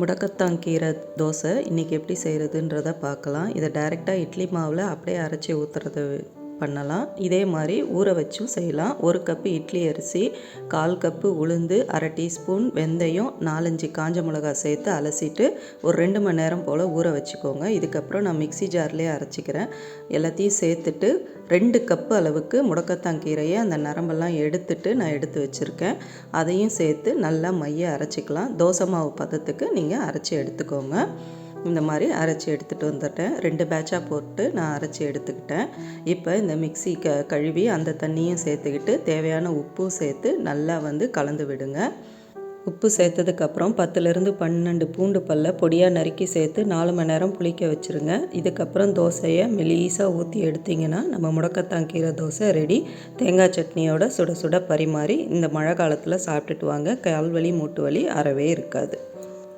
முடக்கத்தான் கீரை தோசை இன்றைக்கி எப்படி செய்கிறதுன்றதை பார்க்கலாம். இதை டைரெக்டாக இட்லி மாவில் அப்படியே அரைச்சி ஊற்றுறது பண்ணலாம். இதே மாதிரி ஊற வச்சும் செய்யலாம். 1 கப்பு இட்லி அரிசி, 1/4 கப்பு உளுந்து, 1/2 டீஸ்பூன் வெந்தயம், 4-5 காஞ்ச மிளகாய் சேர்த்து அலசிட்டு ஒரு 2 மணி நேரம் போல் ஊற வச்சுக்கோங்க. இதுக்கப்புறம் நான் மிக்ஸி ஜார்லேயே அரைச்சிக்கிறேன். எல்லாத்தையும் சேர்த்துட்டு 2 கப்பு அளவுக்கு முடக்கத்தான் கீரையை அந்த நரம்பெல்லாம் எடுத்துட்டு நான் எடுத்து வச்சுருக்கேன். அதையும் சேர்த்து நல்லா மைய அரைச்சிக்கலாம். தோசை மாவு பதத்துக்கு நீங்கள் அரைச்சி எடுத்துக்கோங்க. இந்த மாதிரி அரைச்சி எடுத்துகிட்டு வந்துட்டேன். 2 பேட்சாக போட்டு நான் அரைச்சி எடுத்துக்கிட்டேன். இப்போ இந்த மிக்ஸி கழுவி அந்த தண்ணியும் சேர்த்துக்கிட்டு தேவையான உப்பும் சேர்த்து நல்லா கலந்து விடுங்க. உப்பு சேர்த்ததுக்கப்புறம் 10லேருந்து 12 பூண்டு பல்லை பொடியாக நறுக்கி சேர்த்து 4 மணி நேரம் புளிக்க வச்சுருங்க. இதுக்கப்புறம் தோசையை மெலீஸாக ஊற்றி எடுத்திங்கன்னா நம்ம முடக்கத்தான் கீரை தோசை ரெடி. தேங்காய் சட்னியோட சுட சுட பரிமாறி இந்த மழை காலத்தில் சாப்பிட்டுட்டு வாங்க. கால் வலி மூட்டு வலி அறவே இருக்காது.